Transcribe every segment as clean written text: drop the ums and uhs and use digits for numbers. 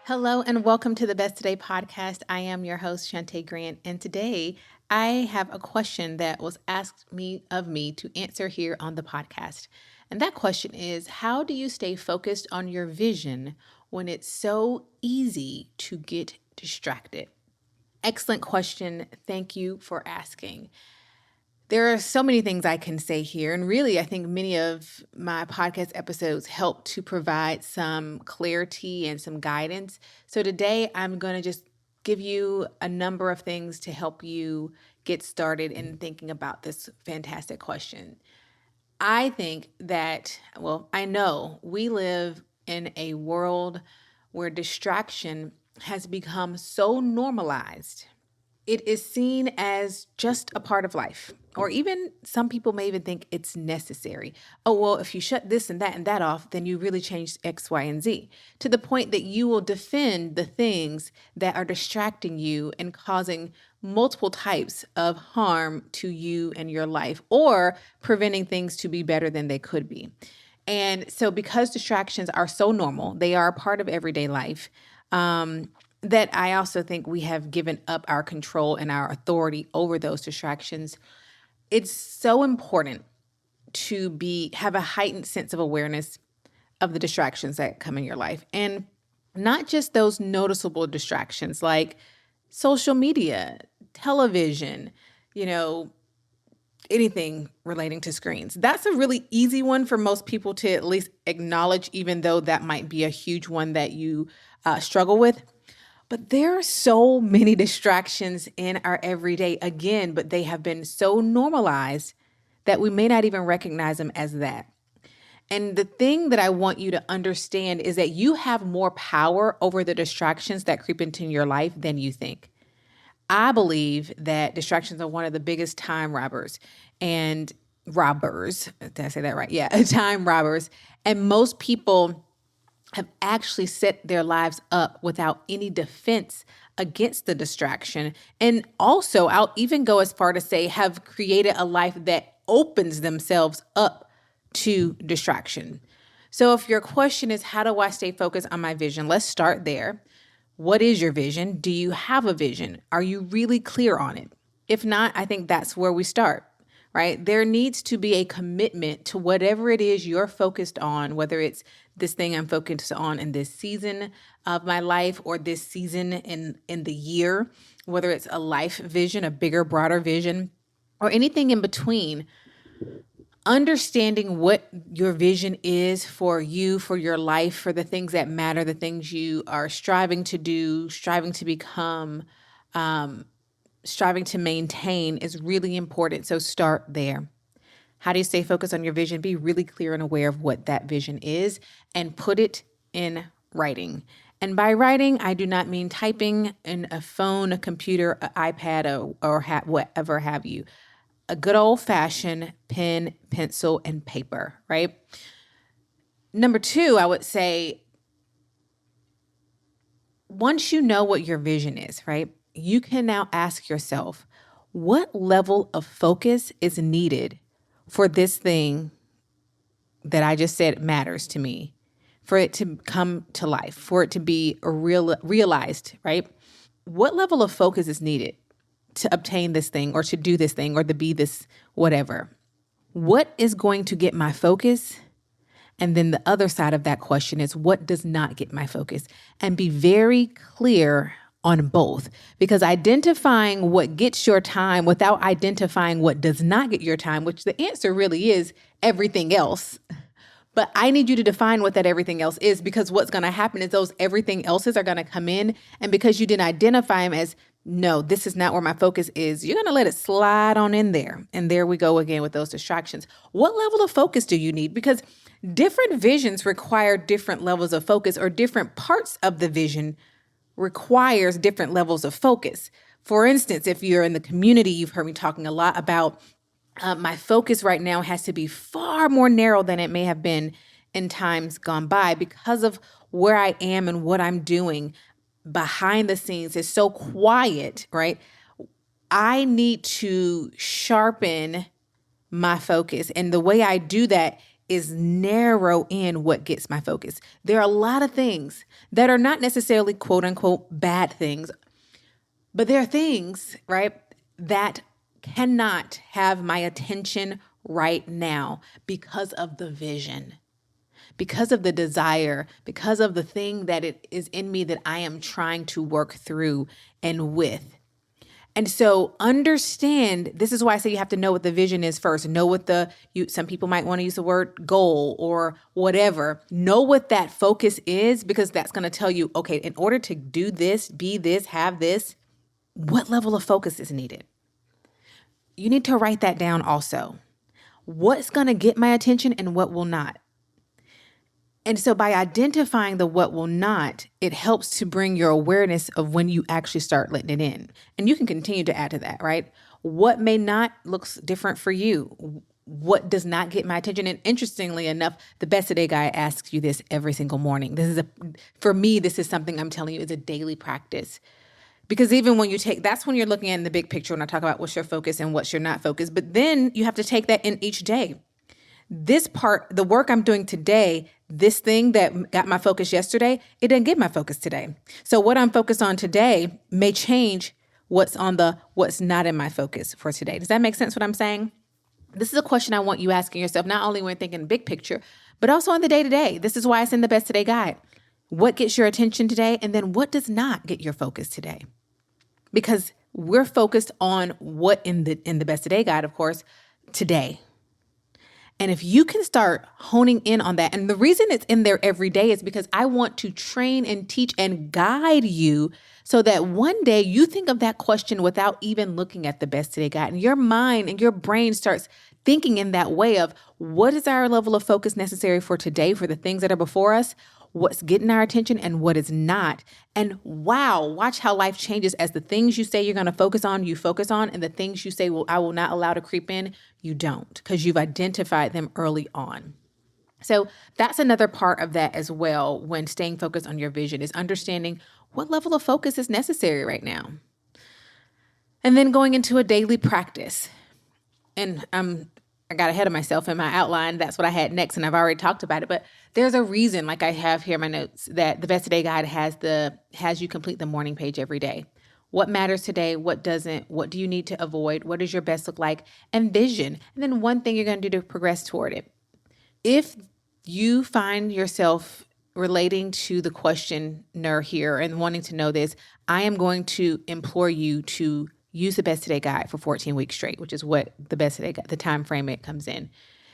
Hello and welcome to the Best Today podcast. I am your host, Shantae Grant, and today I have a question that was asked of me to answer here on the podcast. And that question is, how do you stay focused on your vision when it's so easy to get distracted? Excellent question. Thank you for asking. There are so many things I can say here. And really, I think many of my podcast episodes help to provide some clarity and some guidance. So today, I'm going to just give you a number of things to help you get started in thinking about this fantastic question. I think that, I know we live in a world where distraction has become so normalized, it is seen as just a part of life. Or even some people may even think it's necessary. Oh, well, if you shut this and that off, then you really changed X, Y, and Z, to the point that you will defend the things that are distracting you and causing multiple types of harm to you and your life, or preventing things to be better than they could be. And so, because distractions are so normal, they are a part of everyday life. That I also think we have given up our control and our authority over those distractions. It's so important to have a heightened sense of awareness of the distractions that come in your life, and not just those noticeable distractions like social media, television, you know, anything relating to screens. That's a really easy one for most people to at least acknowledge, even though that might be a huge one that you struggle with. But there are so many distractions in our everyday, again, but they have been so normalized that we may not even recognize them as that. And the thing that I want you to understand is that you have more power over the distractions that creep into your life than you think. I believe that distractions are one of the biggest time robbers and robbers. Did I say that right? Yeah, time robbers. And most people have actually set their lives up without any defense against the distraction. And also, I'll even go as far to say, have created a life that opens themselves up to distraction. So, if your question is, how do I stay focused on my vision? Let's start there. What is your vision? Do you have a vision? Are you really clear on it? If not, I think that's where we start, right? There needs to be a commitment to whatever it is you're focused on, whether it's this thing I'm focused on in this season of my life or this season in the year, whether it's a life vision, a bigger, broader vision, or anything in between. Understanding what your vision is for you, for your life, for the things that matter, the things you are striving to do, striving to become, striving to maintain is really important. So start there. How do you stay focused on your vision? Be really clear and aware of what that vision is and put it in writing. And by writing, I do not mean typing in a phone, a computer, an iPad, or whatever have you. A good old fashioned pen, pencil, and paper, right? Number two, I would say, once you know what your vision is, right, you can now ask yourself, what level of focus is needed for this thing that I just said matters to me, for it to come to life, for it to be realized, right? What level of focus is needed to obtain this thing or to do this thing or to be this whatever? What is going to get my focus? And then the other side of that question is, what does not get my focus? And be very clear on both, because identifying what gets your time without identifying what does not get your time, which the answer really is everything else. But I need you to define what that everything else is, because what's going to happen is those everything else's are going to come in. And because you didn't identify them as, no, this is not where my focus is, you're going to let it slide on in there. And there we go again with those distractions. What level of focus do you need? Because different visions require different levels of focus, or different parts of the vision requires different levels of focus. For instance, if you're in the community, you've heard me talking a lot about my focus right now has to be far more narrow than it may have been in times gone by, because of where I am and what I'm doing behind the scenes is so quiet, right? I need to sharpen my focus. And the way I do that is narrow in what gets my focus. There are a lot of things that are not necessarily quote unquote bad things, but there are things, right, that cannot have my attention right now because of the vision, because of the desire, because of the thing that it is in me that I am trying to work through and with. And so understand, this is why I say you have to know what the vision is first. Know what some people might want to use the word goal or whatever. Know what that focus is, because that's going to tell you, okay, in order to do this, be this, have this, what level of focus is needed? You need to write that down also. What's going to get my attention and what will not? And so by identifying the what will not, it helps to bring your awareness of when you actually start letting it in. And you can continue to add to that, right? What may not looks different for you. What does not get my attention? And interestingly enough, the Best Today guy asks you this every single morning. For me, this is something I'm telling you is a daily practice. Because even when that's when you're looking at in the big picture when I talk about what's your focus and what's your not focus. But then you have to take that in each day. This part, the work I'm doing today, this thing that got my focus yesterday, it didn't get my focus today. So what I'm focused on today may change what's not in my focus for today. Does that make sense what I'm saying? This is a question I want you asking yourself, not only when thinking big picture, but also on the day-to-day. This is why it's in the Best Today guide. What gets your attention today? And then what does not get your focus today? Because we're focused on what in the Best Today guide, of course, today. And if you can start honing in on that, and the reason it's in there every day is because I want to train and teach and guide you so that one day you think of that question without even looking at the Best Today guide. And your mind and your brain starts thinking in that way of what is our level of focus necessary for today, for the things that are before us, what's getting our attention and what is not. And wow, watch how life changes as the things you say you're going to focus on, you focus on, and the things you say, well, I will not allow to creep in, you don't, because you've identified them early on. So that's another part of that as well when staying focused on your vision is understanding what level of focus is necessary right now. And then going into a daily practice. And I got ahead of myself in my outline. That's what I had next, and I've already talked about it. But there's a reason, like I have here in my notes, that the Best Today guide has you complete the morning page every day. What matters today? What doesn't? What do you need to avoid? What does your best look like? And vision. And then one thing you're going to do to progress toward it. If you find yourself relating to the questioner here and wanting to know this, I am going to implore you to use the Best Today guide for 14 weeks straight, which is what the Best Today guide, the time frame it comes in,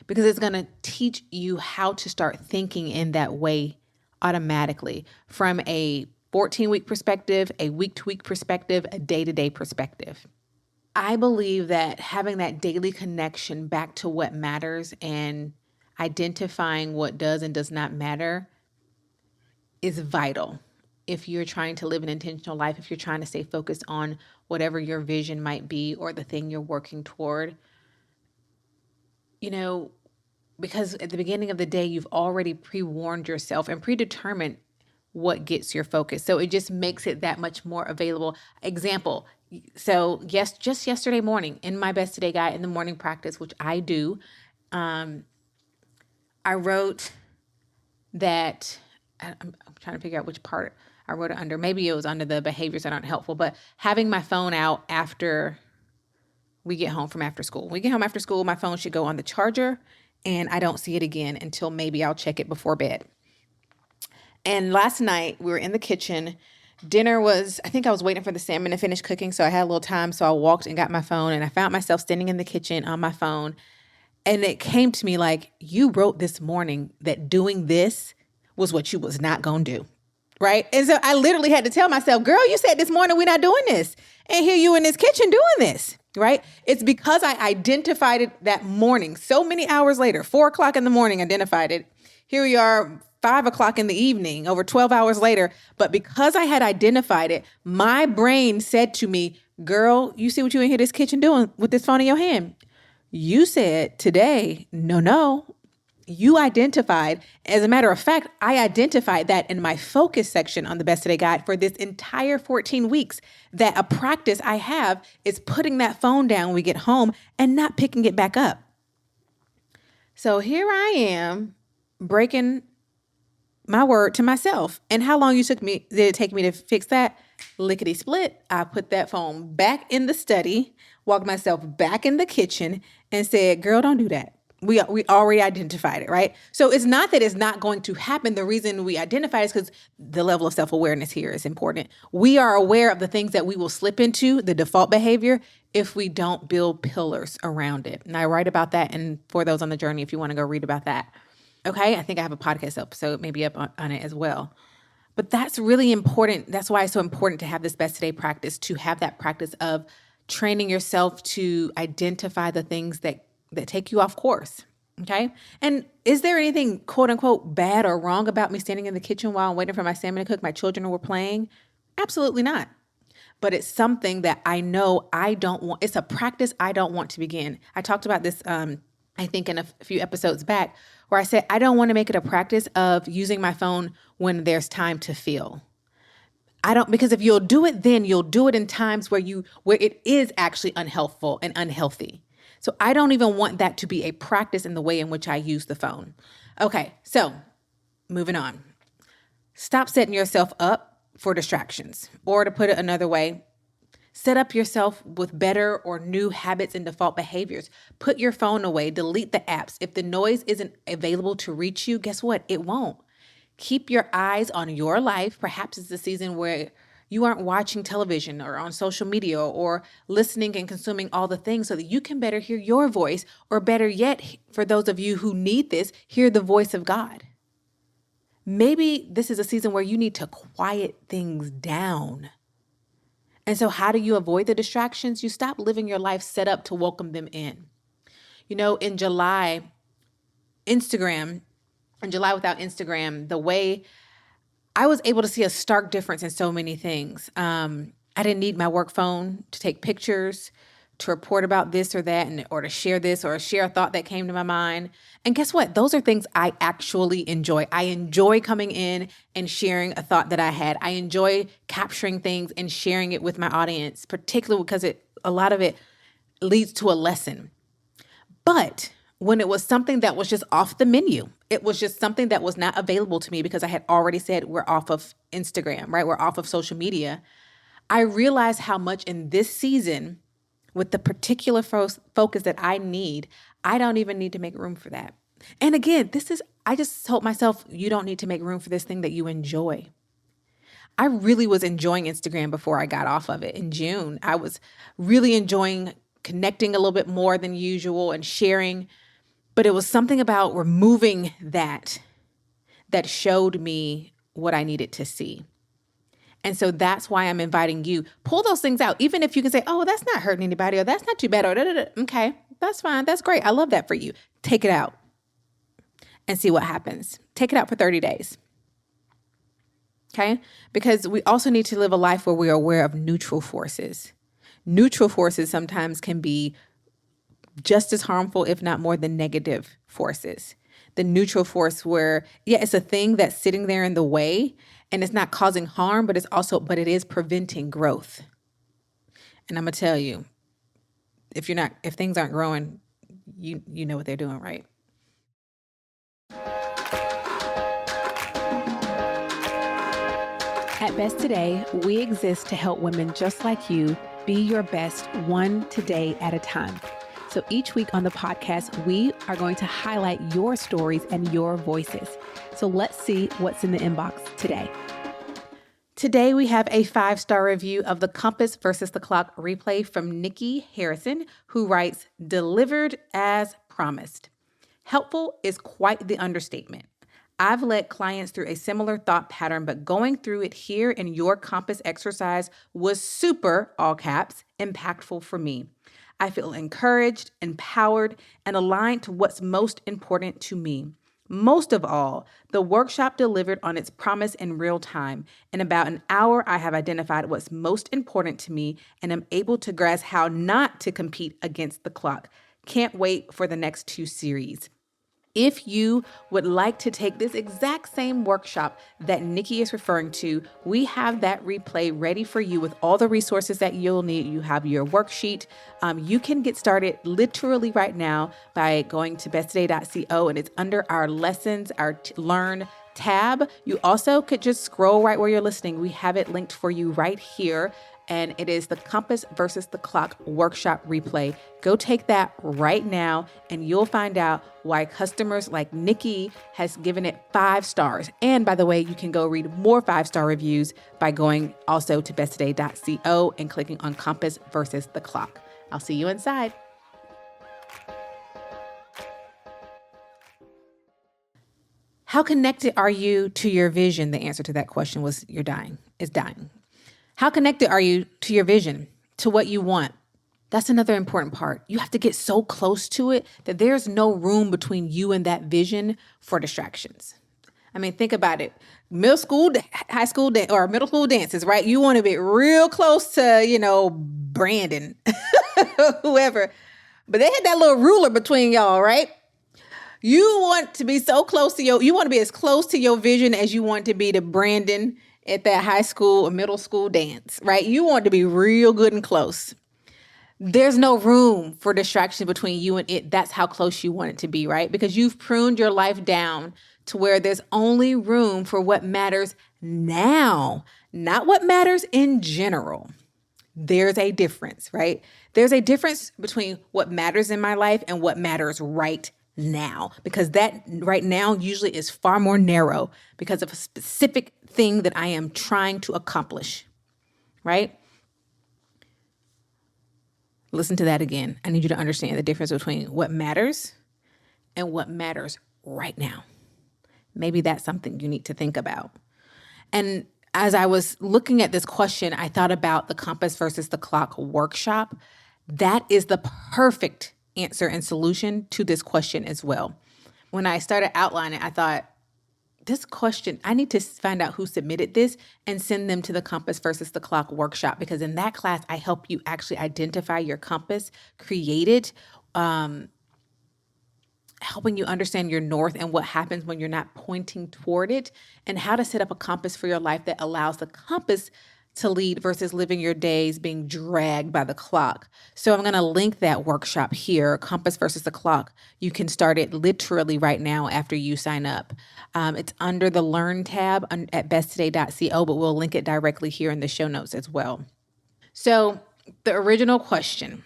because it's going to teach you how to start thinking in that way automatically from a 14-week perspective, a week-to-week perspective, a day-to-day perspective. I believe that having that daily connection back to what matters and identifying what does and does not matter is vital. If you're trying to live an intentional life, if you're trying to stay focused on whatever your vision might be or the thing you're working toward, because at the beginning of the day, you've already pre-warned yourself and predetermined what gets your focus. So it just makes it that much more available. Example. So yes, just yesterday morning in my Best Today guide in the morning practice, which I do, I wrote that I'm trying to figure out which part I wrote it under. Maybe it was under the behaviors that aren't helpful, but having my phone out after we get home from after school. When we get home after school, my phone should go on the charger and I don't see it again until maybe I'll check it before bed. And last night we were in the kitchen. Dinner was, I think I was waiting for the salmon to finish cooking, so I had a little time. So I walked and got my phone and I found myself standing in the kitchen on my phone. And it came to me like, you wrote this morning that doing this was what you was not going to do. Right. And so I literally had to tell myself, girl, you said this morning we're not doing this. And here you in this kitchen doing this. Right. It's because I identified it that morning. So many hours later, 4:00 in the morning, identified it. Here we are, 5:00 in the evening, over 12 hours later. But because I had identified it, my brain said to me, girl, you see what you in here this kitchen doing with this phone in your hand? You said today, no. You identified, as a matter of fact, I identified that in my focus section on the Best Today guide for this entire 14 weeks, that a practice I have is putting that phone down when we get home and not picking it back up. So here I am breaking my word to myself. And how long did it take me to fix that? Lickety split. I put that phone back in the study, walked myself back in the kitchen, and said, "Girl, don't do that." We already identified it, right? So it's not that it's not going to happen. The reason we identify is because the level of self-awareness here is important. We are aware of the things that we will slip into, the default behavior, if we don't build pillars around it. And I write about that, and for those on the journey, if you want to go read about that. Okay, I think I have a podcast episode maybe up on it as well. But that's really important. That's why it's so important to have this best today practice, to have that practice of training yourself to identify the things that take you off course. Okay. And is there anything quote unquote bad or wrong about me standing in the kitchen while I'm waiting for my salmon to cook? My children were playing? Absolutely not. But it's something that I know I don't want. It's a practice I don't want to begin. I talked about this, I think, in a few episodes back, where I said I don't want to make it a practice of using my phone when there's time to feel. I don't, because if you'll do it, then you'll do it in times where it is actually unhelpful and unhealthy. So I don't even want that to be a practice in the way in which I use the phone. Okay, so moving on. Stop setting yourself up for distractions. Or to put it another way, set up yourself with better or new habits and default behaviors. Put your phone away, delete the apps. If the noise isn't available to reach you, guess what? It won't. Keep your eyes on your life. Perhaps it's a season where you aren't watching television or on social media or listening and consuming all the things so that you can better hear your voice, or better yet, for those of you who need this, hear the voice of God. Maybe this is a season where you need to quiet things down. And so how do you avoid the distractions? You stop living your life set up to welcome them in. In July without Instagram, the way I was able to see a stark difference in so many things. I didn't need my work phone to take pictures, to report about this or that, or to share this or share a thought that came to my mind. And guess what? Those are things I actually enjoy. I enjoy coming in and sharing a thought that I had. I enjoy capturing things and sharing it with my audience, particularly because a lot of it leads to a lesson. But when it was something that was just off the menu, it was just something that was not available to me because I had already said we're off of Instagram, right? We're off of social media. I realized how much in this season, with the particular focus that I need, I don't even need to make room for that. And again, I just told myself, you don't need to make room for this thing that you enjoy. I really was enjoying Instagram before I got off of it in June. I was really enjoying connecting a little bit more than usual and sharing, but it was something about removing that showed me what I needed to see. And so that's why I'm inviting you. Pull those things out. Even if you can say, oh, that's not hurting anybody, or that's not too bad, or da-da-da. Okay, that's fine. That's great. I love that for you. Take it out and see what happens. Take it out for 30 days. Okay? Because we also need to live a life where we are aware of neutral forces. Neutral forces sometimes can be just as harmful, if not more, than negative forces. The neutral force where, it's a thing that's sitting there in the way and it's not causing harm, but it is preventing growth. And I'm gonna tell you, if things aren't growing, you know what they're doing, right? At Best Today, we exist to help women just like you be your best one today at a time. So each week on the podcast, we are going to highlight your stories and your voices. So let's see what's in the inbox today. Today, we have a 5-star review of the Compass versus the Clock replay from Nikki Harrison, who writes, "Delivered as promised. Helpful is quite the understatement. I've led clients through a similar thought pattern, but going through it here in your Compass exercise was super, all caps, impactful for me. I feel encouraged, empowered, and aligned to what's most important to me. Most of all, the workshop delivered on its promise in real time. In about an hour, I have identified what's most important to me and am able to grasp how not to compete against the clock. Can't wait for the next 2 series. If you would like to take this exact same workshop that Nikki is referring to, we have that replay ready for you with all the resources that you'll need. You have your worksheet. You can get started literally right now by going to besttoday.co, and it's under our lessons, our learn tab. You also could just scroll right where you're listening. We have it linked for you right here. And it is the Compass versus the Clock workshop replay. Go take that right now, and you'll find out why customers like Nikki has given it 5 stars. And by the way, you can go read more 5-star reviews by going also to besttoday.co and clicking on Compass versus the Clock. I'll see you inside. How connected are you to your vision? The answer to that question was you're dying. It's dying. How connected are you to your vision, to what you want? That's another important part. You have to get so close to it that there's no room between you and that vision for distractions. I mean, think about it. Middle school, high school, or middle school dances, right? You want to be real close to, Brandon, whoever. But they had that little ruler between y'all, right? You want to be so close to you want to be as close to your vision as you want to be to Brandon at that high school or middle school dance, right? You want to be real good and close. There's no room for distraction between you and it. That's how close you want it to be, right? Because you've pruned your life down to where there's only room for what matters now, not what matters in general. There's a difference, right? There's a difference between what matters in my life and what matters right now, because that right now usually is far more narrow because of a specific thing that I am trying to accomplish, right? Listen to that again. I need you to understand the difference between what matters and what matters right now. Maybe that's something you need to think about. And as I was looking at this question, I thought about the Compass versus the Clock workshop. That is the perfect answer and solution to this question as well. When I started outlining, I thought, this question, I need to find out who submitted this and send them to the Compass versus the Clock workshop, because in that class, I help you actually identify your compass, create it, helping you understand your north and what happens when you're not pointing toward it, and how to set up a compass for your life that allows the compass to lead versus living your days being dragged by the clock. So I'm going to link that workshop here, Compass versus the Clock. You can start it literally right now after you sign up. It's under the Learn tab at besttoday.co, but we'll link it directly here in the show notes as well. So the original question,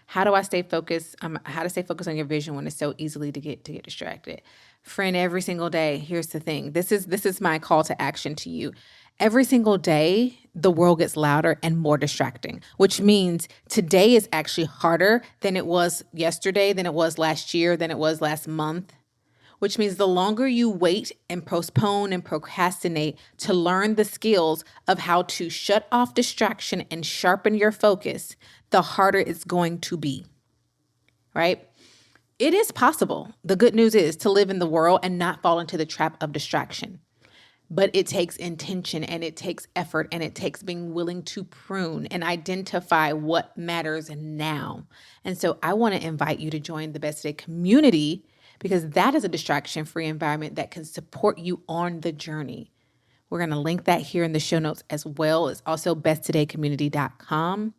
how do I stay focused? How to stay focused on your vision when it's so easily to get distracted? Friend, every single day, here's the thing. This is my call to action to you. Every single day, the world gets louder and more distracting, which means today is actually harder than it was yesterday, than it was last year, than it was last month, which means the longer you wait and postpone and procrastinate to learn the skills of how to shut off distraction and sharpen your focus, the harder it's going to be, right? It is possible. The good news is to live in the world and not fall into the trap of distraction. But it takes intention, and it takes effort, and it takes being willing to prune and identify what matters now. And so I want to invite you to join the Best Today community, because that is a distraction-free environment that can support you on the journey. We're going to link that here in the show notes as well. It's also besttodaycommunity.com.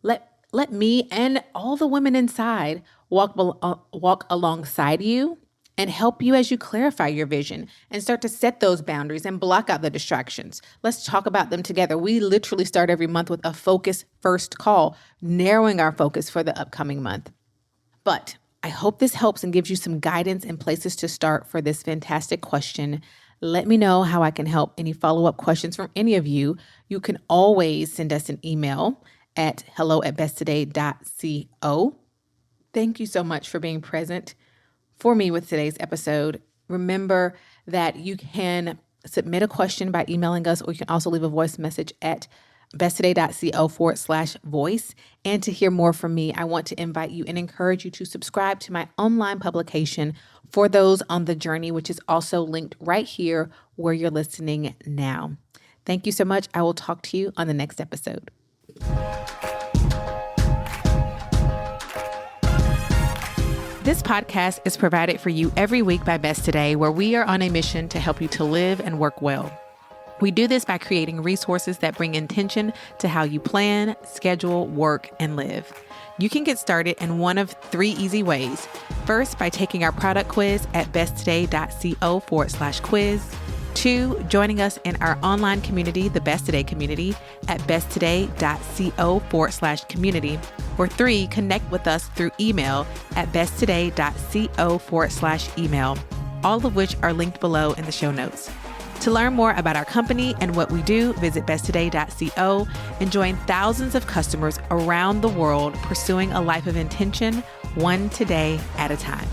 Let me and all the women inside walk alongside you and help you as you clarify your vision and start to set those boundaries and block out the distractions. Let's talk about them together. We literally start every month with a focus first call, narrowing our focus for the upcoming month. But I hope this helps and gives you some guidance and places to start for this fantastic question. Let me know how I can help. Any follow-up questions from any of you, you can always send us an email at hello@besttoday.co. Thank you so much for being present for me with today's episode. Remember that you can submit a question by emailing us, or you can also leave a voice message at besttoday.co/voice. And to hear more from me, I want to invite you and encourage you to subscribe to my online publication for those on the journey, which is also linked right here where you're listening now. Thank you so much. I will talk to you on the next episode. This podcast is provided for you every week by Best Today, where we are on a mission to help you to live and work well. We do this by creating resources that bring intention to how you plan, schedule, work, and live. You can get started in one of 3 easy ways. First, by taking our product quiz at besttoday.co/quiz. 2, joining us in our online community, the Best Today community, at besttoday.co/community. Or 3, connect with us through email at besttoday.co/email, all of which are linked below in the show notes. To learn more about our company and what we do, visit besttoday.co and join thousands of customers around the world pursuing a life of intention, one today at a time.